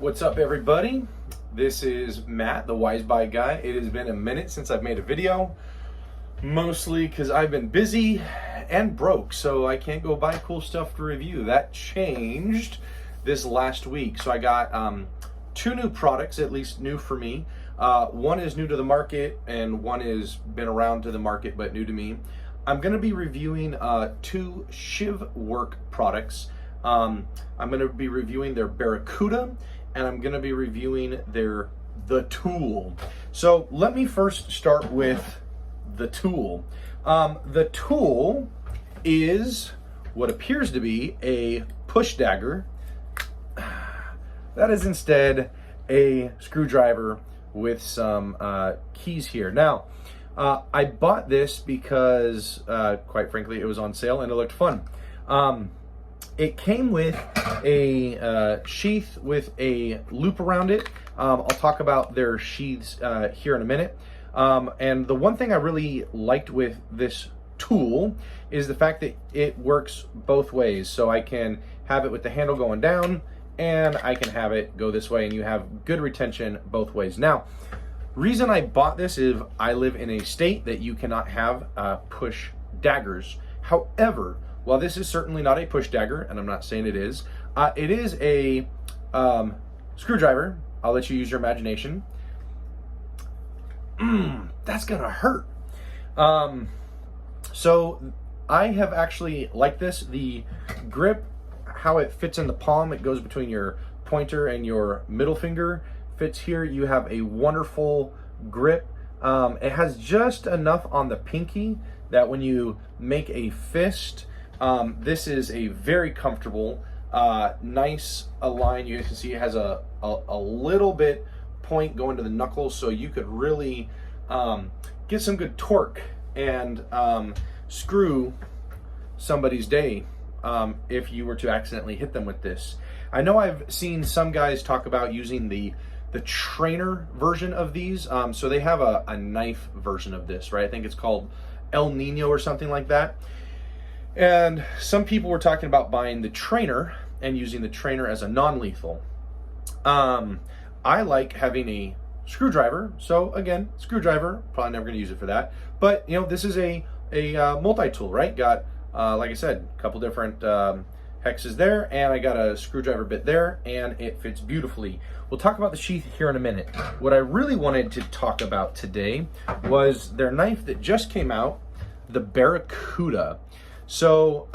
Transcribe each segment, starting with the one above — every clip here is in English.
What's up, everybody? This is Matt, the Wise Buy Guy. It has been a minute since I've made a video, mostly because I've been busy and broke, so I can't go buy cool stuff to review. That changed this last week. So I got two new products, at least new for me. One is new to the market, and one has been around to the market but new to me. I'm going to be reviewing two ShivWorks products. I'm going to be reviewing their Barracuda, and I'm going to be reviewing the tool. So let me first start with the tool. The tool is what appears to be a push dagger. That is instead a screwdriver with some keys here. Now, I bought this because, quite frankly, it was on sale and it looked fun. It came with a sheath with a loop around it. I'll talk about their sheaths here in a minute. And the one thing I really liked with this tool is the fact that it works both ways. So I can have it with the handle going down, and I can have it go this way, and you have good retention both ways. Now, reason I bought this is I live in a state that you cannot have push daggers. However, while this is certainly not a push dagger, and I'm not saying it is a screwdriver. I'll let you use your imagination. That's gonna hurt. So I have actually liked this. The grip, how it fits in the palm, it goes between your pointer and your middle finger, fits here. You have a wonderful grip. It has just enough on the pinky that when you make a fist, this is a very comfortable, nice align. You can see it has a little bit point going to the knuckles, so you could really get some good torque and screw somebody's day if you were to accidentally hit them with this. I know I've seen some guys talk about using the trainer version of these. So they have a knife version of this, right? I think it's called El Nino or something like that. And some people were talking about buying the trainer and using the trainer as a non-lethal. I like having a screwdriver. So again, screwdriver, probably never gonna use it for that. But you know, this is a multi-tool, right? Got, like I said, a couple different hexes there, and I got a screwdriver bit there, and it fits beautifully. We'll talk about the sheath here in a minute. What I really wanted to talk about today was their knife that just came out, the Barracuda. So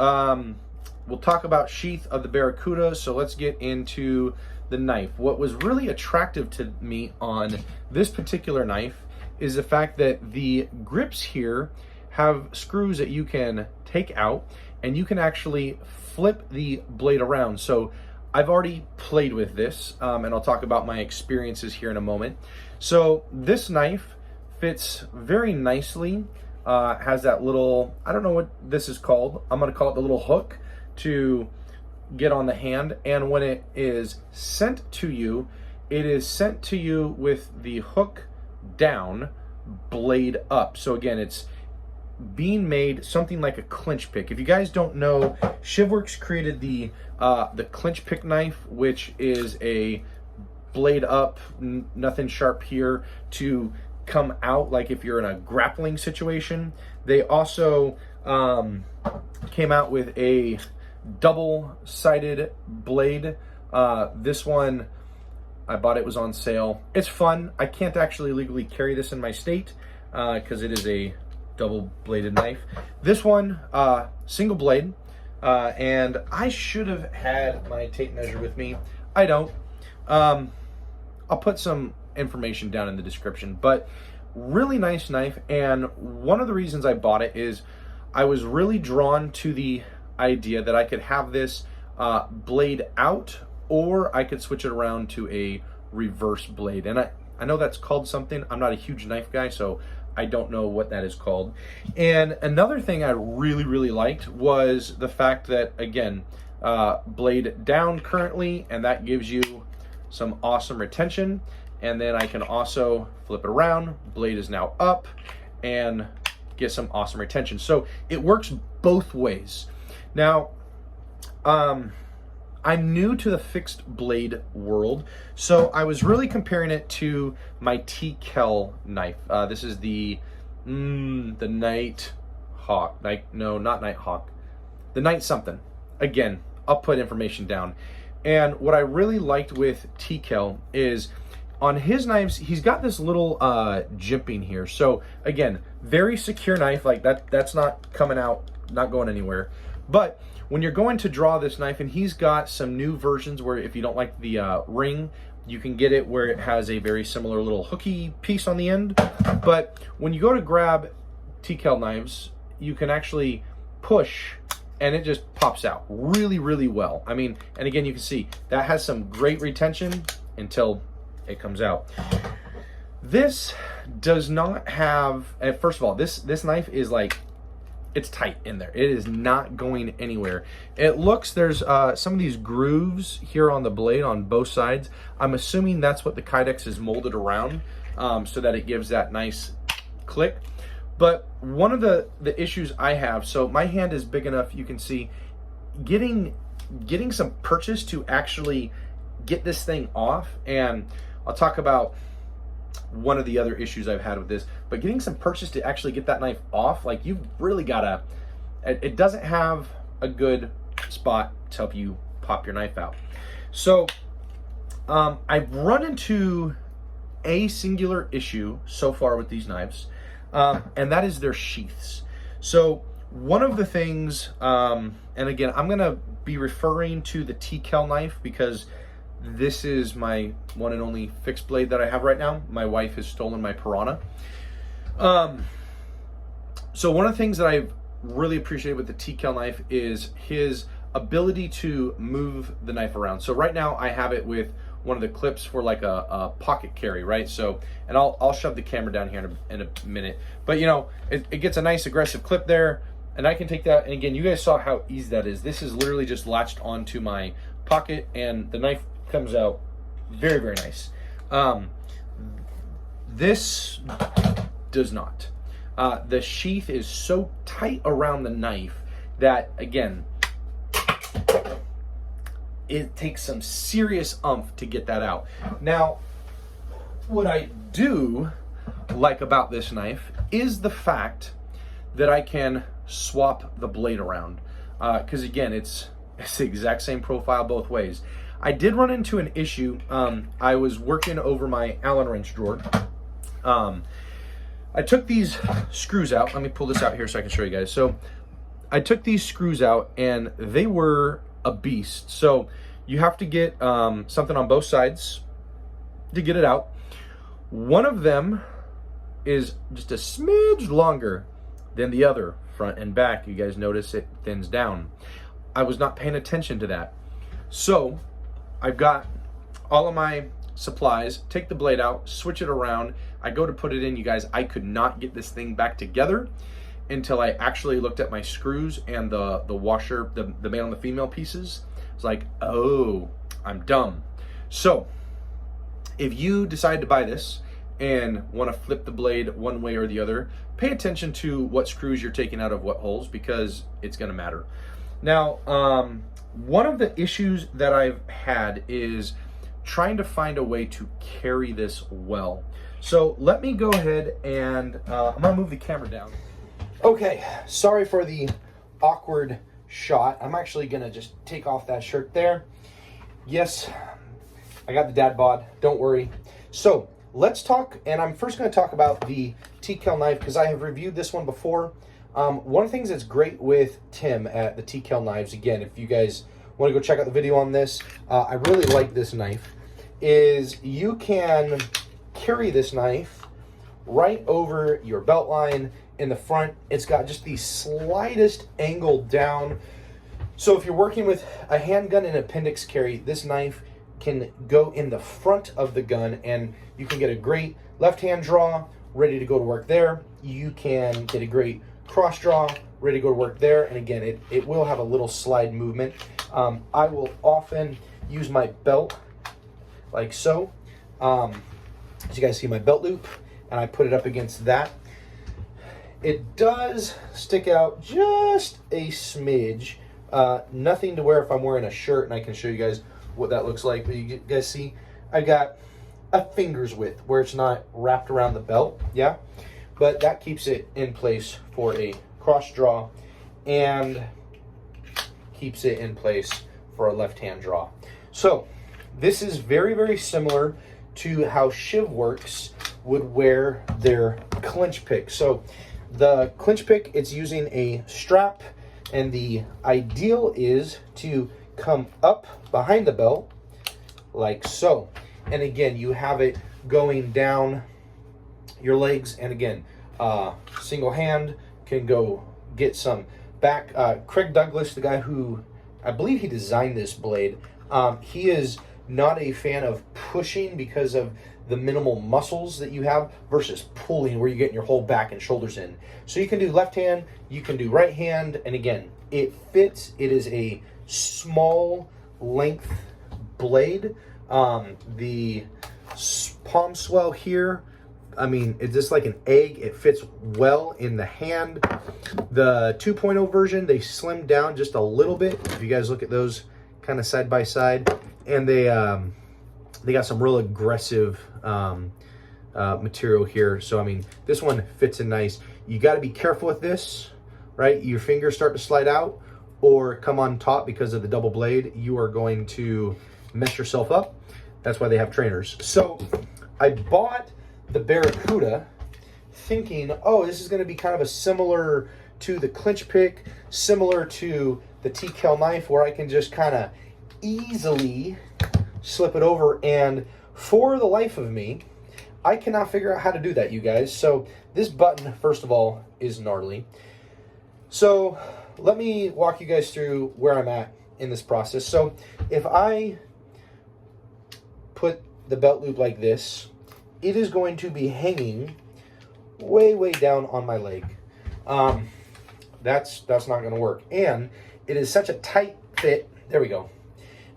we'll talk about sheath of the Barracuda, so let's get into the knife. What was really attractive to me on this particular knife is the fact that the grips here have screws that you can take out, and you can actually flip the blade around. So I've already played with this, and I'll talk about my experiences here in a moment. So this knife fits very nicely. Has that little, I don't know what this is called. I'm gonna call it the little hook to get on the hand. And when it is sent to you, it is sent to you with the hook down, blade up. So again, it's being made something like a clinch pick. If you guys don't know, ShivWorks created the clinch pick knife, which is a blade up, nothing sharp here to come out, like if you're in a grappling situation. They also came out with a double-sided blade. This one, I bought it, was on sale. It's fun. I can't actually legally carry this in my state because it is a double-bladed knife. This one, single blade, and I should have had my tape measure with me. I don't. I'll put some information down in the description, but really nice knife. And one of the reasons I bought it is I was really drawn to the idea that I could have this blade out, or I could switch it around to a reverse blade. And I know that's called something. I'm not a huge knife guy, so I don't know what that is called. And another thing I really liked was the fact that, again, blade down currently, and that gives you some awesome retention. And then I can also flip it around, blade is now up, and get some awesome retention. So it works both ways. Now, I'm new to the fixed blade world, so I was really comparing it to my TKell knife. This is the Nighthawk. No, not Nighthawk. The Night something. Again, I'll put information down. And what I really liked with TKell is on his knives, he's got this little jimping here. So again, very secure knife, like that's not coming out, not going anywhere. But when you're going to draw this knife, and he's got some new versions where if you don't like the ring, you can get it where it has a very similar little hooky piece on the end. But when you go to grab TKell knives, you can actually push and it just pops out really, really well. I mean, and again, you can see that has some great retention until it comes out. This does not have, first of all, this knife is like, it's tight in there. It is not going anywhere. It looks, there's some of these grooves here on the blade on both sides. I'm assuming that's what the Kydex is molded around, so that it gives that nice click. But one of the issues I have, so my hand is big enough, you can see, getting some purchase to actually get this thing off, and I'll talk about one of the other issues I've had with this, but getting some purchase to actually get that knife off, like you've really gotta, it doesn't have a good spot to help you pop your knife out. So I've run into a singular issue so far with these knives, and that is their sheaths. So one of the things, and again, I'm gonna be referring to the TKell knife because this is my one and only fixed blade that I have right now. My wife has stolen my Piranha. So one of the things that I've really appreciated with the TKell knife is his ability to move the knife around. So right now I have it with one of the clips for like a pocket carry, right? So, and I'll shove the camera down here in a minute. But you know, it gets a nice aggressive clip there, and I can take that. And again, you guys saw how easy that is. This is literally just latched onto my pocket, and the knife comes out very, very nice. This does not. The sheath is so tight around the knife that, again, it takes some serious oomph to get that out. Now, what I do like about this knife is the fact that I can swap the blade around. Because again, it's the exact same profile both ways. I did run into an issue. I was working over my Allen wrench drawer. I took these screws out. Let me pull this out here so I can show you guys. So I took these screws out and they were a beast. So you have to get something on both sides to get it out. One of them is just a smidge longer than the other, front and back. You guys notice it thins down. I was not paying attention to that. So I've got all of my supplies, take the blade out, switch it around. I go to put it in, you guys, I could not get this thing back together until I actually looked at my screws and the washer, the male and the female pieces. It's like, oh, I'm dumb. So if you decide to buy this and want to flip the blade one way or the other, pay attention to what screws you're taking out of what holes, because it's going to matter. Now, one of the issues that I've had is trying to find a way to carry this well. So let me go ahead and I'm gonna move the camera down. Okay, sorry for the awkward shot. I'm actually gonna just take off that shirt there. Yes, I got the dad bod, don't worry. So let's talk, and I'm first gonna talk about the TKell knife because I have reviewed this one before. One of the things that's great with Tim at the TKell knives, again, if you guys want to go check out the video on this, I really like this knife, is you can carry this knife right over your belt line in the front. It's got just the slightest angle down. So if you're working with a handgun and appendix carry, this knife can go in the front of the gun and you can get a great left-hand draw ready to go to work there. You can get a great cross draw ready to go to work there. And again, it will have a little slide movement. I will often use my belt like so. As you guys see my belt loop, and I put it up against that. It does stick out just a smidge Nothing to wear if I'm wearing a shirt, and I can show you guys what that looks like. But you guys see, I've got a finger's width where it's not wrapped around the belt, yeah? But that keeps it in place for a cross draw and keeps it in place for a left-hand draw. So this is very, very similar to how ShivWorks would wear their clinch pick. So the clinch pick, it's using a strap, and the ideal is to come up behind the belt like so. And again, you have it going down your legs, and again, single hand can go get some back. Craig Douglas, the guy who, I believe he designed this blade, he is not a fan of pushing because of the minimal muscles that you have versus pulling where you're getting your whole back and shoulders in. So you can do left hand, you can do right hand, and again, it fits. It is a small length blade. The palm swell here, I mean, it's just like an egg. It fits well in the hand. The 2.0 version, they slimmed down just a little bit. If you guys look at those kind of side by side, and they got some real aggressive material here. So I mean, this one fits in nice. You got to be careful with this, right? Your fingers start to slide out or come on top because of the double blade. You are going to mess yourself up. That's why they have trainers. So I bought the Barracuda thinking, oh, this is going to be kind of a similar to the clinch pick, similar to the TKell knife, where I can just kind of easily slip it over. And for the life of me, I cannot figure out how to do that, you guys. So this button, first of all, is gnarly. So let me walk you guys through where I'm at in this process. So if I put the belt loop like this, it is going to be hanging way, way down on my leg. That's not going to work. And it is such a tight fit. There we go.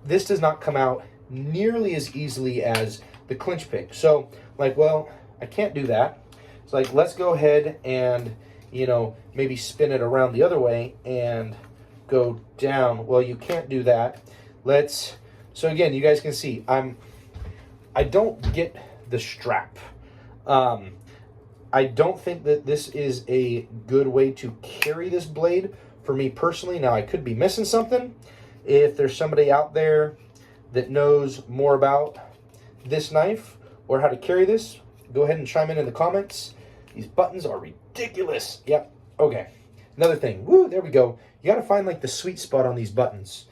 This does not come out nearly as easily as the clinch pick. So like, well, I can't do that. It's like, let's go ahead and, you know, maybe spin it around the other way and go down. Well, you can't do that. So again, you guys can see, I don't get the strap. I don't think that this is a good way to carry this blade for me personally. Now, I could be missing something. If there's somebody out there that knows more about this knife or how to carry this, go ahead and chime in the comments. These buttons are ridiculous. Yep. Okay. Another thing. Woo, there we go. You got to find like the sweet spot on these buttons.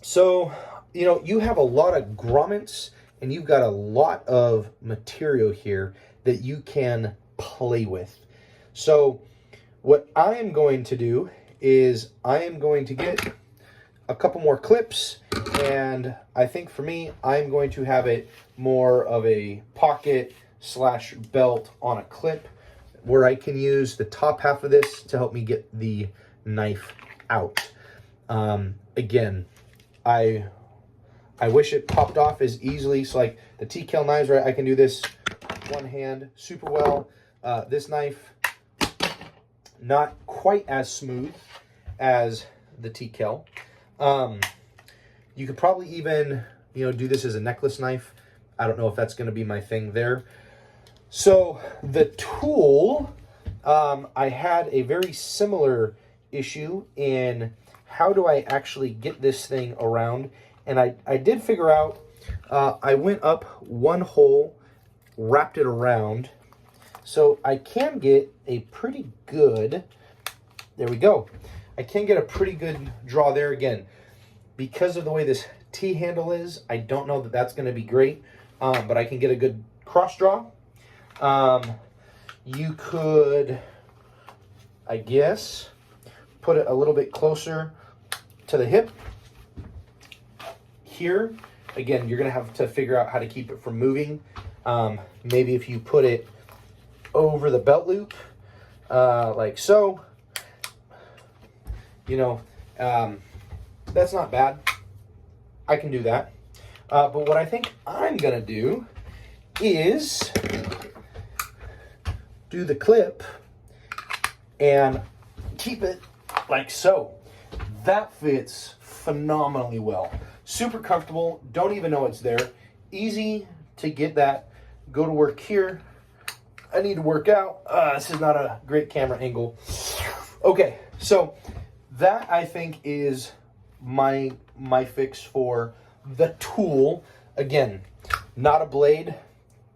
So, you know, you have a lot of grommets and you've got a lot of material here that you can play with. So what I am going to do is I am going to get a couple more clips, and I think for me, I'm going to have it more of a pocket slash belt on a clip where I can use the top half of this to help me get the knife out. Again, I wish it popped off as easily. So like the TKell knives, right? I can do this one hand super well. This knife, not quite as smooth as the TKell. You could probably even, you know, do this as a necklace knife. I don't know if that's going to be my thing there. So the tool, I had a very similar issue in how do I actually get this thing around. And I did figure out, I went up one hole, wrapped it around. So I can get a pretty good, there we go. I can get a pretty good draw there. Again, because of the way this T handle is, I don't know that that's going to be great, but I can get a good cross draw. You could, I guess, put it a little bit closer to the hip. Here, again, you're going to have to figure out how to keep it from moving. Maybe if you put it over the belt loop, like so, you know, that's not bad. I can do that. But what I think I'm going to do is do the clip and keep it like so. that fits phenomenally well. Super comfortable, don't even know it's there. Easy to get that. Go to work here. I need to work out. This is not a great camera angle. Okay, so that I think is my fix for the tool. Again, not a blade.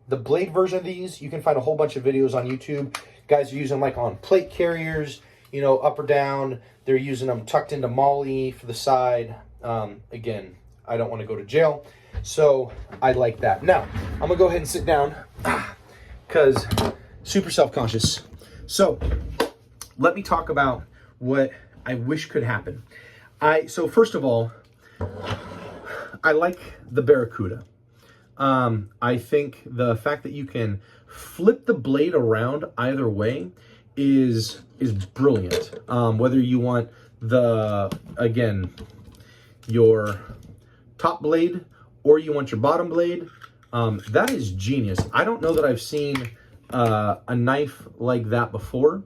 The blade version of these, you can find a whole bunch of videos on YouTube. Guys are using them like on plate carriers, you know, up or down. They're using them tucked into molly for the side. Again, I don't want to go to jail, so I like that. Now, I'm gonna go ahead and sit down because super self-conscious. So let me talk about what I wish could happen. So first of all, I like the Barracuda. I think the fact that you can flip the blade around either way is brilliant. Whether you want again, your top blade or you want your bottom blade, that is genius. I don't know that I've seen a knife like that before.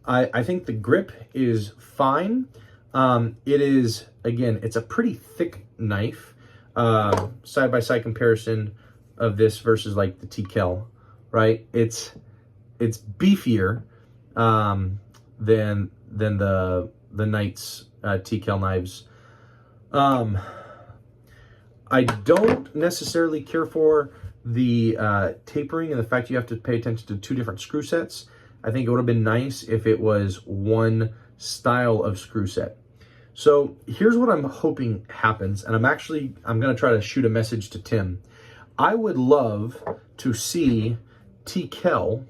I think the grip is fine. It is, again, it's a pretty thick knife. Side-by-side comparison of this versus like the TKell, right? It's beefier than the Knight's TKell knives. I don't necessarily care for the tapering and the fact you have to pay attention to 2 different screw sets. I think it would have been nice if it was one style of screw set. So here's what I'm hoping happens, and I'm going to try to shoot a message to Tim. I would love to see TKell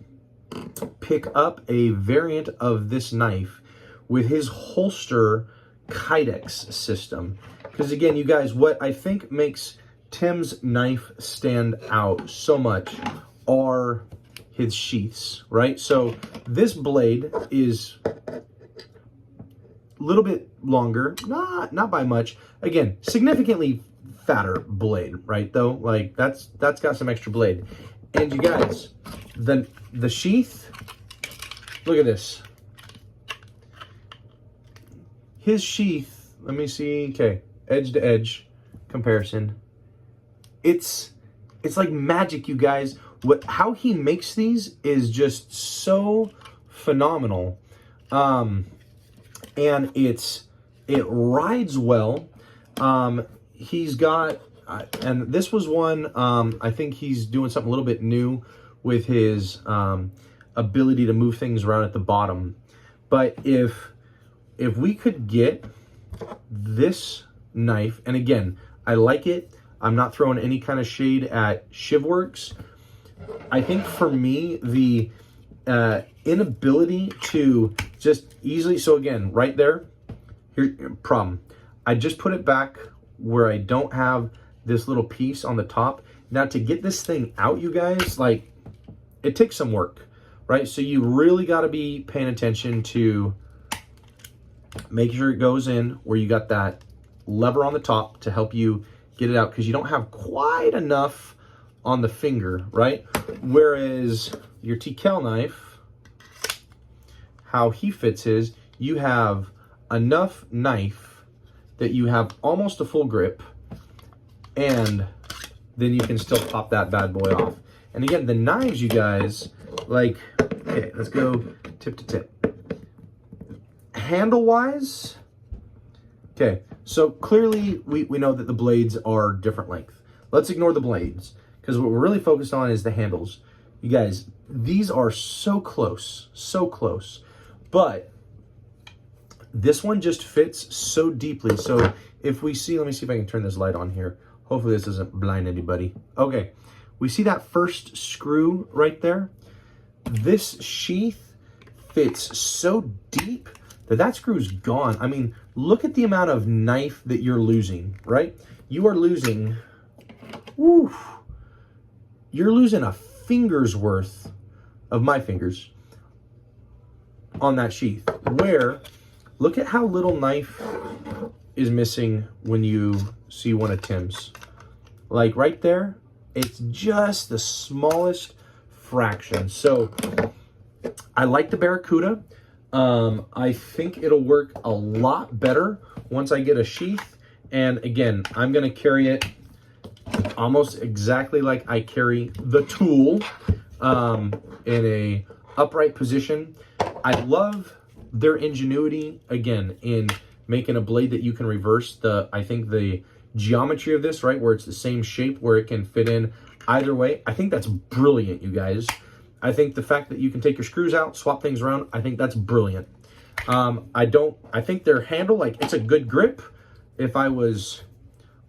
pick up a variant of this knife with his holster Kydex system. Because again, you guys, what I think makes Tim's knife stand out so much are his sheaths, right? So this blade is a little bit longer, not by much. Again, significantly fatter blade, right? Though, like that's got some extra blade. And you guys, the sheath, look at this. His sheath, let me see, okay, edge to edge comparison. It's like magic, you guys. How he makes these is just so phenomenal. And it rides well. He's got, and this was one, I think he's doing something a little bit new with his ability to move things around at the bottom. But if we could get this knife, and again, I like it. I'm not throwing any kind of shade at ShivWorks. I think for me, the inability to just easily, so again, right there, here, problem. I just put it back where I don't have this little piece on the top. Now to get this thing out, you guys, like, it takes some work, right? So you really got to be paying attention to making sure it goes in where you got that lever on the top to help you get it out, because you don't have quite enough on the finger, right? Whereas your TKell knife, how he fits his, you have enough knife that you have almost a full grip, and then you can still pop that bad boy off. And again, the knives, you guys, like, okay, let's go tip to tip. Handle-wise, okay, so clearly we know that the blades are different length. Let's ignore the blades, because what we're really focused on is the handles. You guys, these are so close, but this one just fits so deeply. So if we see, let me see if I can turn this light on here. Hopefully this doesn't blind anybody. Okay, we see that first screw right there? This sheath fits so deep that screw's gone. I mean, look at the amount of knife that you're losing, right? You are losing, woo, you're losing a finger's worth of my fingers on that sheath. Where, look at how little knife is missing when you see one of Tim's. Like right there, it's just the smallest fraction. So I like the Barracuda. I think it'll work a lot better once I get a sheath. And again, I'm gonna carry it almost exactly like I carry the tool, in a upright position. I love their ingenuity, again, in making a blade that you can reverse. I think the geometry of this, right, where it's the same shape, where it can fit in either way, I think that's brilliant, you guys. I think the fact that you can take your screws out, swap things around, I think that's brilliant. I think their handle, like, it's a good grip. If I was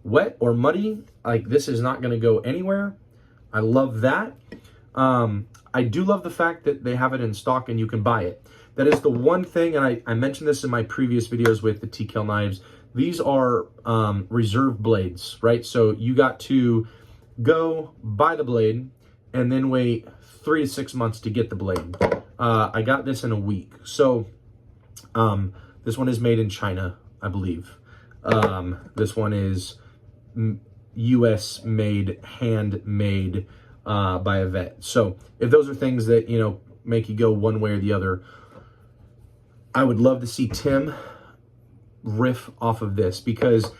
wet or muddy, like, this is not gonna go anywhere. I love that. I do love the fact that they have it in stock and you can buy it. That is the one thing, and I mentioned this in my previous videos with the TKell knives. These are reserve blades, right? So you got to go buy the blade and then wait 3 to 6 months to get the blade. I got this in a week. So this one is made in China, I believe. This one is US made, handmade by a vet. So if those are things that, you know, make you go one way or the other, I would love to see Tim riff off of this, because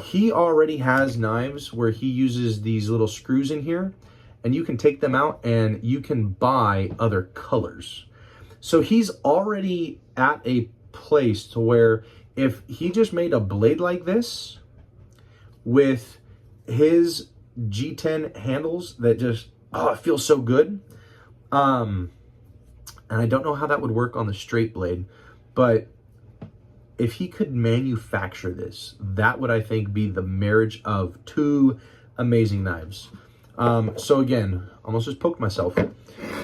he already has knives where he uses these little screws in here and you can take them out and you can buy other colors. So he's already at a place to where if he just made a blade like this with his G10 handles that just, oh, it feels so good. And I don't know how that would work on the straight blade, but if he could manufacture this, that would, I think, be the marriage of two amazing knives. So again, almost just poked myself.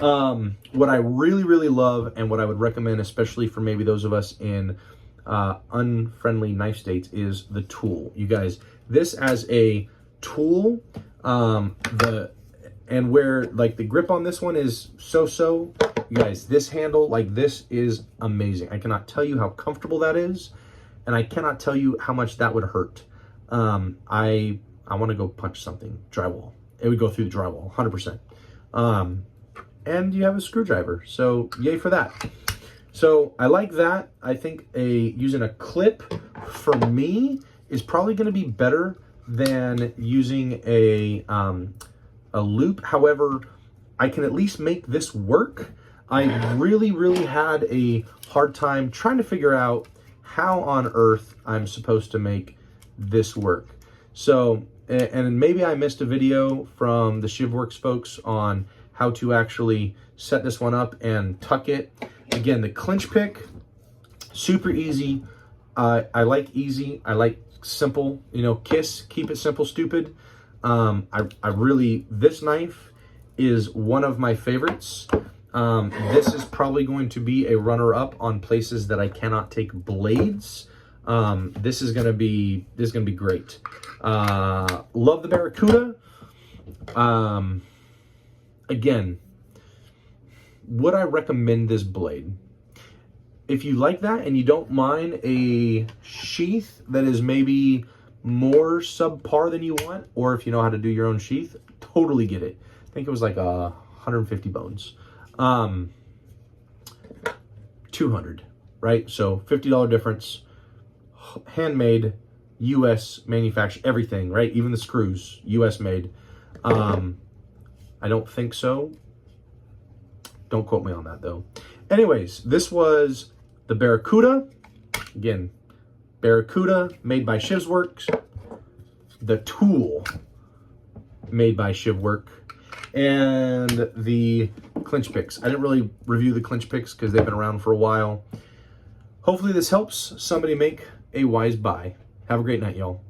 What I really, really love, and what I would recommend, especially for maybe those of us in unfriendly knife states, is the tool. You guys, this as a tool, and where, like, the grip on this one is so-so, you guys, this handle, like, this is amazing. I cannot tell you how comfortable that is, and I cannot tell you how much that would hurt. I want to go punch something, drywall. It would go through the drywall, 100%. And you have a screwdriver, so yay for that. So I like that. I think using a clip, for me, is probably going to be better than using a loop. However, I can at least make this work. I really, really had a hard time trying to figure out how on earth I'm supposed to make this work. So, and maybe I missed a video from the ShivWorks folks on how to actually set this one up and tuck it. Again, the clinch pick, super easy. I like easy. I like simple, you know, keep it simple, stupid. This knife is one of my favorites. This is probably going to be a runner-up on places that I cannot take blades. This is gonna be great. Love the Barracuda. Again, would I recommend this blade? If you like that and you don't mind a sheath that is maybe more subpar than you want, or if you know how to do your own sheath, totally get it. I think it was like 150 bones. 200, right? So $50 difference. Handmade, US manufactured, everything, right? Even the screws, US made. I don't think so. Don't quote me on that though. Anyways, this was the Barracuda. Again, Barracuda made by ShivWorks. The tool made by ShivWorks. And the clinch picks. I didn't really review the clinch picks because they've been around for a while. Hopefully this helps somebody make a wise buy. Have a great night, y'all.